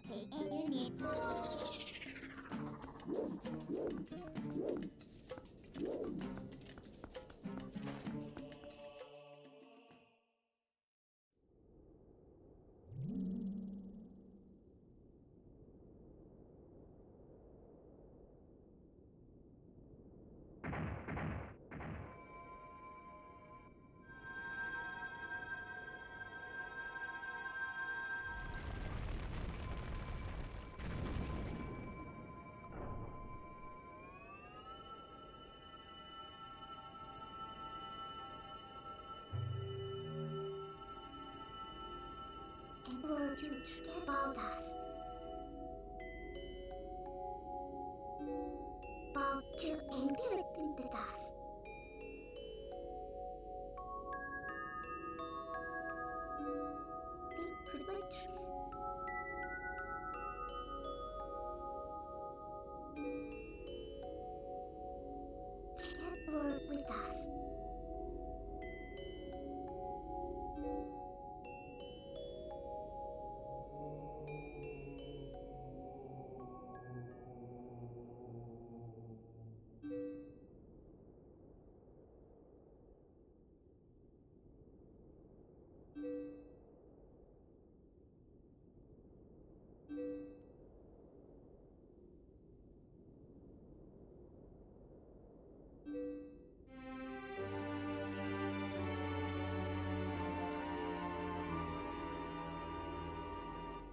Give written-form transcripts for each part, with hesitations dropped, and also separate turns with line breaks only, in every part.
Take a unit. Emperor to forget about us. About to inherit the dust. Think creatures. Share word with us.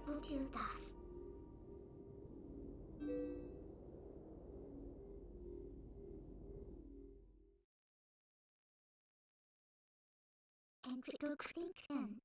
Put your dust. And critical thinking.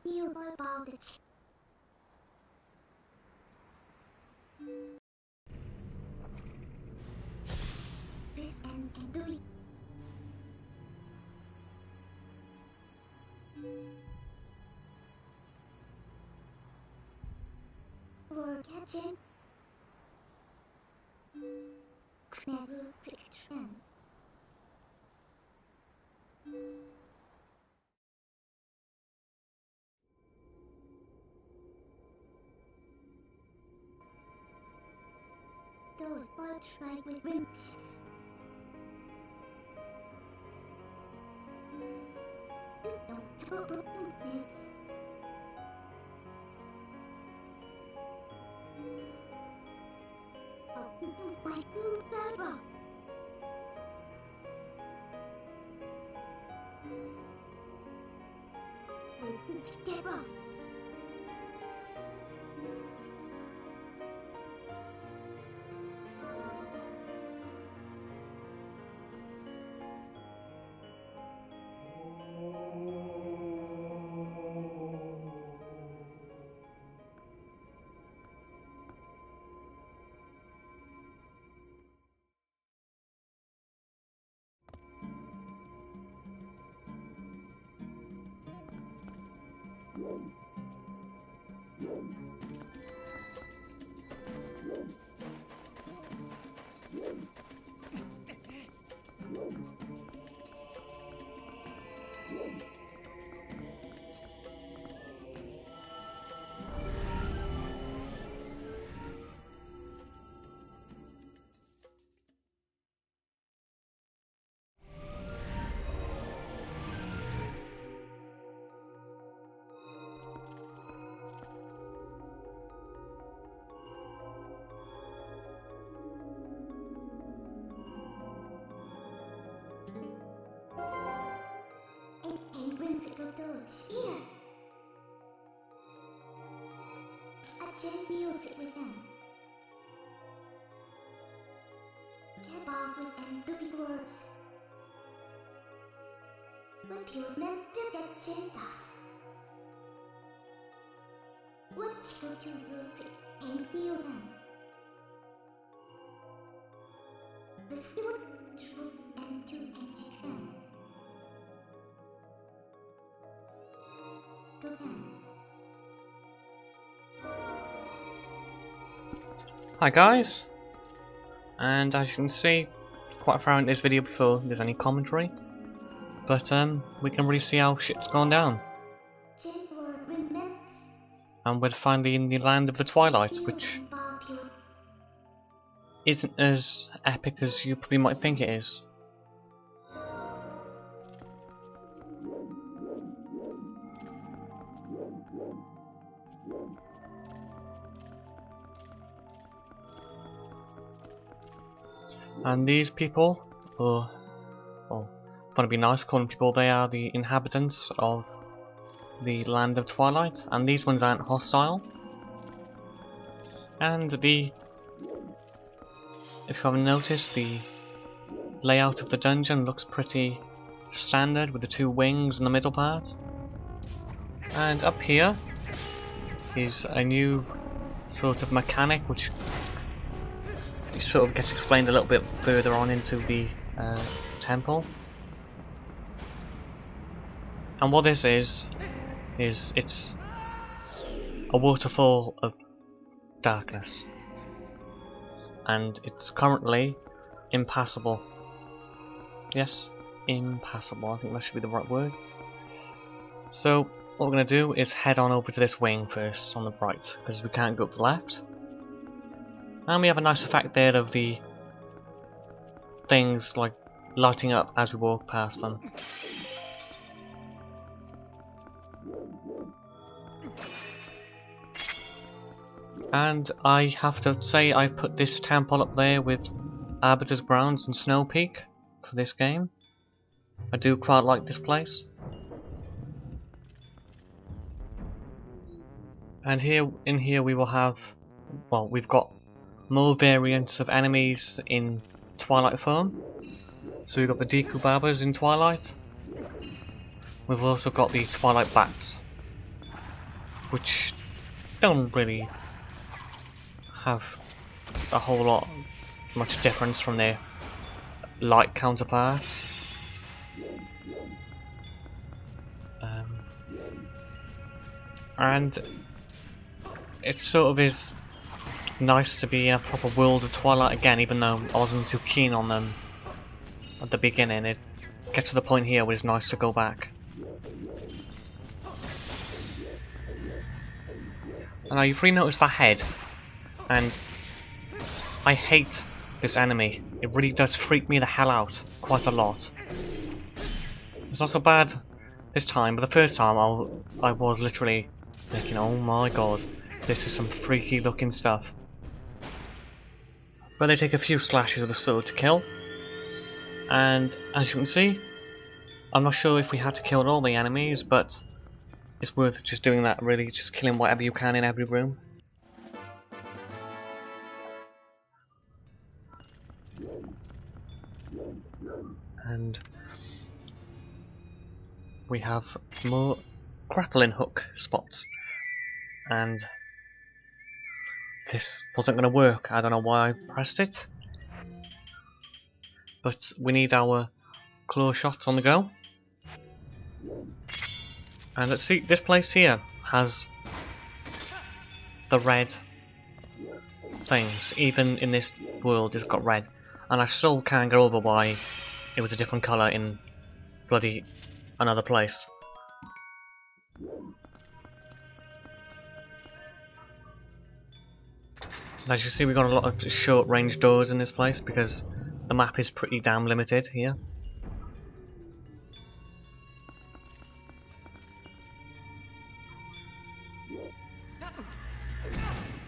You about it. Chris and do it. We're catching. Never fiction. Those birds ride with wings. Don't throw this. Oh, my Zelda. Together. Whoa. here. I can't deal with it with them. Get off with empty words. But you're meant to get gentas. What's your to will and feel them? The food, truth, and to educate them. Go down.
Hi guys, and as you can see, quite far in this video before there's any commentary, but we can really see how shit's gone down. And we're finally in the land of the Twilight, which isn't as epic as you probably might think it is. And these people, well, want to be nice, calling people, they are the inhabitants of the land of Twilight, and these ones aren't hostile. And if you haven't noticed, the layout of the dungeon looks pretty standard with the two wings in the middle part. And up here is a new sort of mechanic which sort of gets explained a little bit further on into the temple. And what this is it's a waterfall of darkness, and it's currently impassable. Yes, impassable, I think that should be the right word. So what we're going to do is head on over to this wing first on the right, because we can't go up the left. And we have a nice effect there of the things like lighting up as we walk past them. And I have to say I put this temple up there with Arbiter's Grounds and Snow Peak for this game. I do quite like this place. And in here we will have, well, we've got more variants of enemies in Twilight form. So we've got the Deku Babas in Twilight. We've also got the Twilight Bats, which don't really have a whole lot much difference from their light counterparts. And it sort of is nice to be in a proper world of Twilight again, even though I wasn't too keen on them at the beginning. It gets to the point here where it's nice to go back. And now you've really noticed that head, and I hate this enemy. It really does freak me the hell out quite a lot. It's not so bad this time, but the first time I was literally thinking, oh my god, this is some freaky looking stuff. But they take a few slashes with the sword to kill, and as you can see, I'm not sure if we had to kill all the enemies, but it's worth just doing that, really, just killing whatever you can in every room. And we have more grappling hook spots, and this wasn't going to work. I don't know why I pressed it, but we need our claw shots on the go. And let's see, this place here has the red things. Even in this world it's got red, and I still can't get over why it was a different colour in bloody another place. As you see, we've got a lot of short range doors in this place because the map is pretty damn limited here.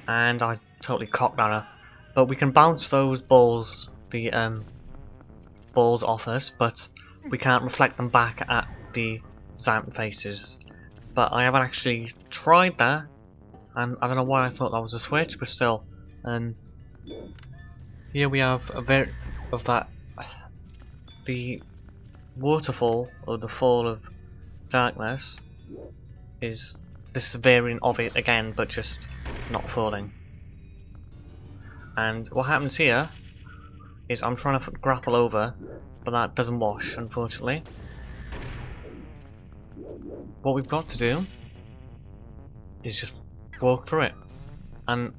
And I totally cocked that up. But we can bounce those balls, the balls off us, but we can't reflect them back at the Zamp faces. but I haven't actually tried that, and I don't know why I thought that was a switch, but still. Here we have a bit of that, the waterfall, or the fall of darkness, is this variant of it again, but just not falling. And what happens here is I'm trying to grapple over, but that doesn't wash, unfortunately. What we've got to do is just walk through it. And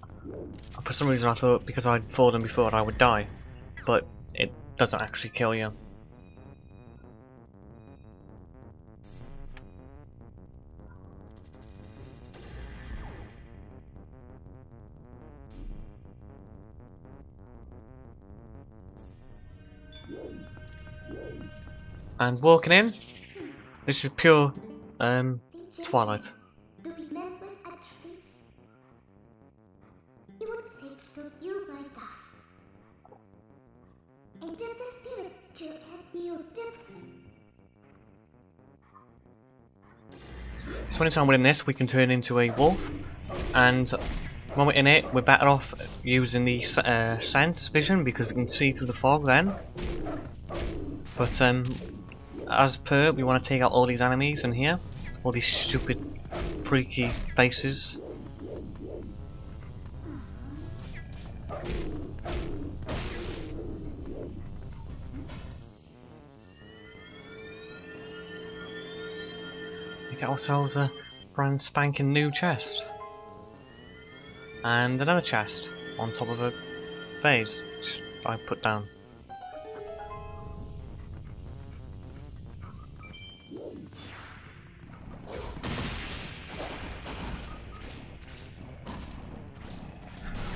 for some reason I thought because I'd fallen before I would die, but it doesn't actually kill you. And walking in, this is pure Twilight.
To remember a trace. You would say it's not you by death. And get the spirit to help you depths.
So anytime we're in this, we can turn into a wolf, and when we're in it, we're better off using the sense vision because we can see through the fog then. But as per, we want to take out all these enemies in here, all these stupid, freaky faces. We get ourselves a brand spanking new chest. And another chest on top of a vase, which I put down.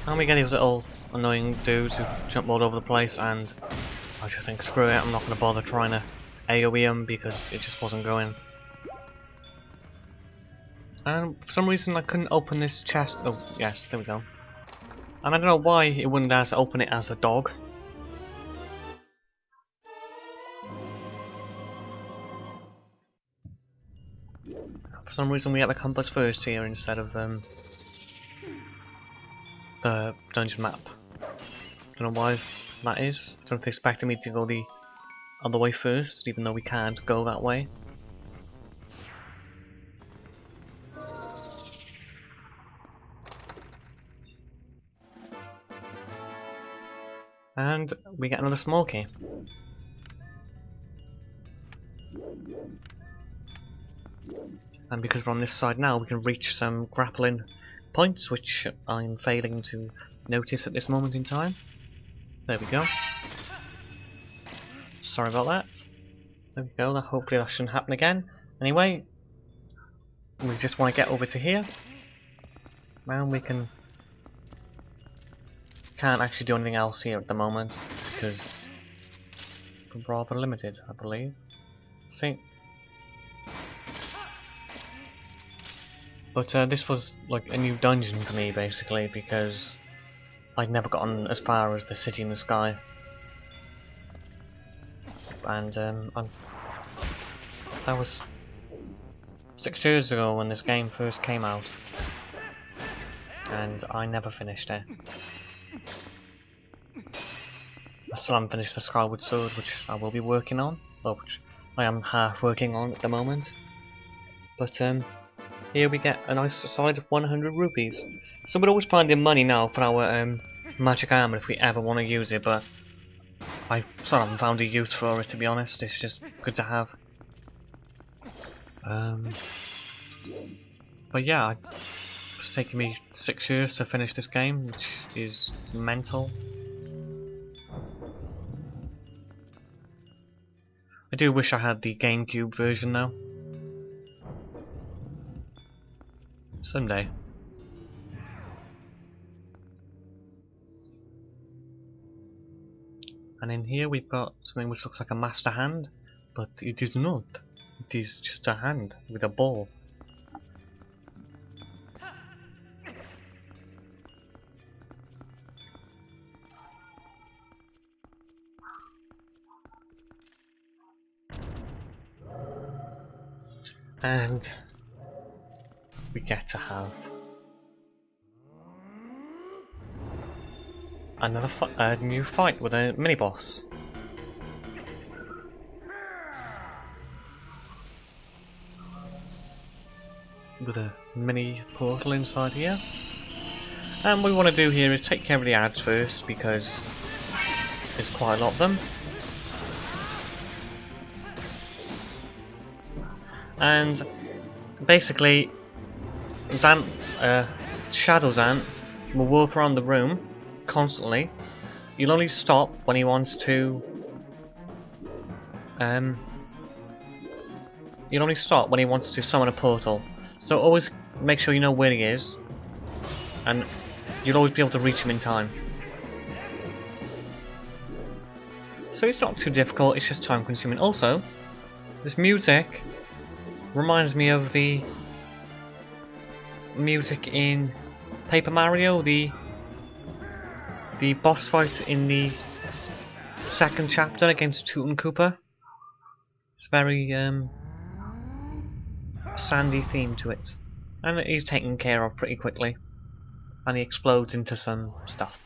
And we get these little annoying dudes who jump all over the place, and I just think screw it, I'm not going to bother trying to AoE them because it just wasn't going. And for some reason I couldn't open this chest. Oh yes, there we go. And I don't know why it wouldn't let us open it as a dog. For some reason we had the compass first here instead of the dungeon map. Don't know why that is. Don't know if they expected me to go the other way first, even though we can't go that way. And we get another small key. And because we're on this side now, we can reach some grappling points, which I'm failing to notice at this moment in time. There we go. Sorry about that. There we go, hopefully that shouldn't happen again. Anyway, we just want to get over to here. Now we can't actually do anything else here at the moment, because we're rather limited, I believe. See? But this was like a new dungeon for me, basically, because I'd never gotten as far as the city in the sky. And that was 6 years ago when this game first came out, and I never finished it. I still haven't finished the Skyward Sword, which I will be working on, well, which I am half working on at the moment. But here we get a nice solid 100 rupees. So we're always finding money now for our magic armor if we ever want to use it, but I still haven't found a use for it, to be honest. It's just good to have. But yeah, it's taken me 6 years to finish this game, which is mental. I do wish I had the GameCube version though. Someday. And in here we've got something which looks like a master hand, but it is not. It is just a hand with a ball. And we get to have another new fight with a mini-boss. With a mini portal inside here. And what we want to do here is take care of the ads first, because there's quite a lot of them. And basically, Shadow Zant will warp around the room constantly. You'll only stop when he wants to. You'll only stop when he wants to summon a portal. So always make sure you know where he is, and you'll always be able to reach him in time. So it's not too difficult, it's just time consuming. Also, this music reminds me of the music in Paper Mario, the boss fight in the second chapter against Toot and Koopa. It's very sandy theme to it, and he's taken care of pretty quickly, and he explodes into some stuff.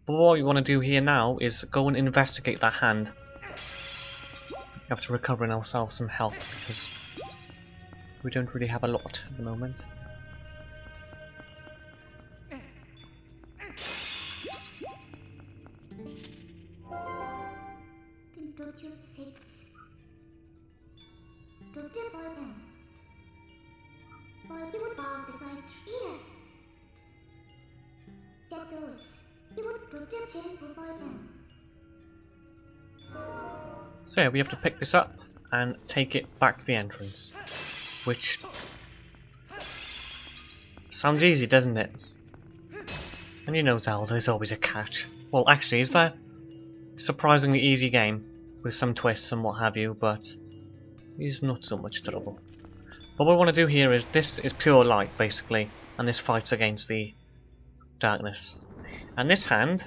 But what we want to do here now is go and investigate that hand. After recovering ourselves some health, because we don't really have a lot at the moment. So yeah, we have to pick this up and take it back to the entrance, which sounds easy, doesn't it? And you know Zelda is always a catch. Well, actually, it's a surprisingly easy game with some twists and what have you, but it's not so much trouble. But what we want to do here is, this is pure light basically, and this fights against the darkness. And this hand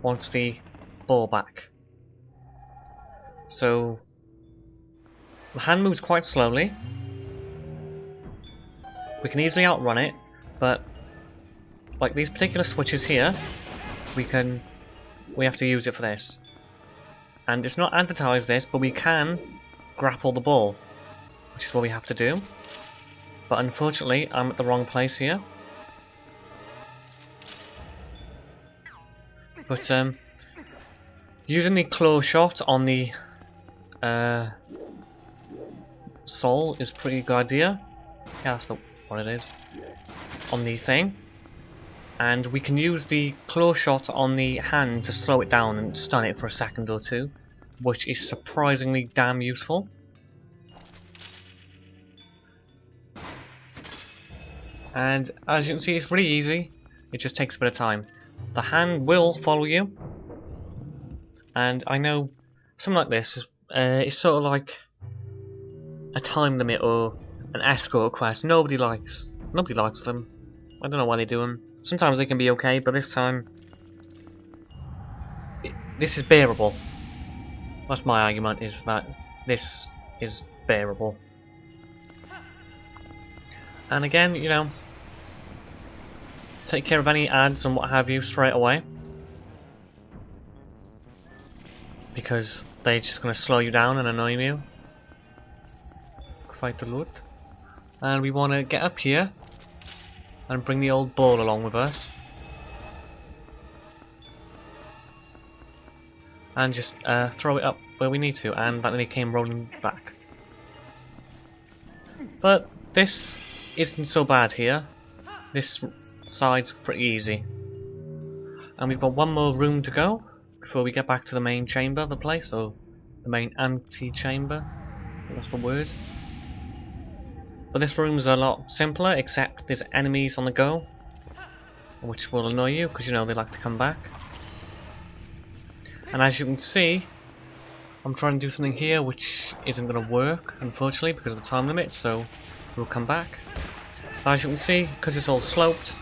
wants the ball back. So the hand moves quite slowly. We can easily outrun it, but like these particular switches here, we have to use it for this. And it's not advertised this, but we can grapple the ball, which is what we have to do. But unfortunately, I'm at the wrong place here. But using the claw shot on the soul is a pretty good idea. Yeah, that's what it is. On the thing. And we can use the claw shot on the hand to slow it down and stun it for a second or two, which is surprisingly damn useful. And as you can see, it's really easy. It just takes a bit of time. The hand will follow you, and I know something like this is sort of like a time limit or an escort quest. Nobody likes them. I don't know why they do them. Sometimes they can be okay, but this time this is bearable. That's my argument, is that this is bearable. And again, you know, take care of any ads and what have you straight away, because they're just going to slow you down and annoy you. Fight the loot. And we want to get up here and bring the old ball along with us. And just throw it up where we need to, and then it came rolling back. But this isn't so bad here. This side's pretty easy. And we've got one more room to go before we get back to the main chamber of the place, or the main ante-chamber, if that's the word. But this room's a lot simpler, except there's enemies on the go, which will annoy you, because you know they like to come back. And as you can see, I'm trying to do something here which isn't going to work, unfortunately, because of the time limit, so we'll come back. But as you can see, because it's all sloped,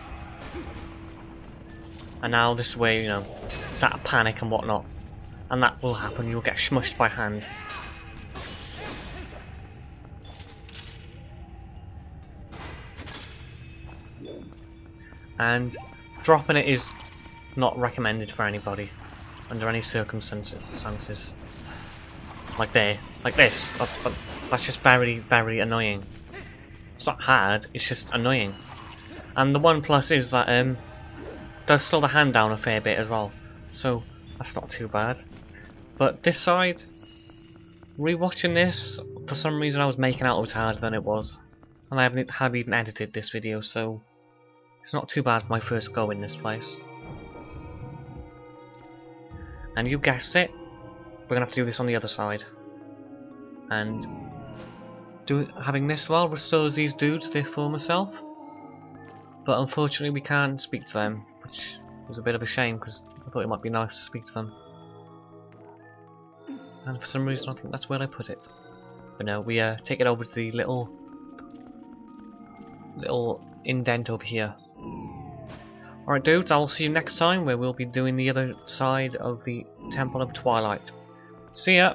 and now this way, you know, it's out of panic and whatnot, and that will happen, you'll get smushed by hand. and dropping it is not recommended for anybody under any circumstances. Like this. That's just very, very annoying. It's not hard, it's just annoying. And the one plus is that does slow the hand down a fair bit as well, so that's not too bad. But this side, rewatching this, for some reason I was making out it was harder than it was, and I haven't even edited this video, so it's not too bad for my first go in this place. And you guessed it, we're gonna have to do this on the other side. And having this well restores these dudes their former self. But unfortunately we can't speak to them, which was a bit of a shame because I thought it might be nice to speak to them. And for some reason I think that's where I put it. But no, we take it over to the little indent over here. Alright dudes, I'll see you next time where we'll be doing the other side of the Temple of Twilight. See ya!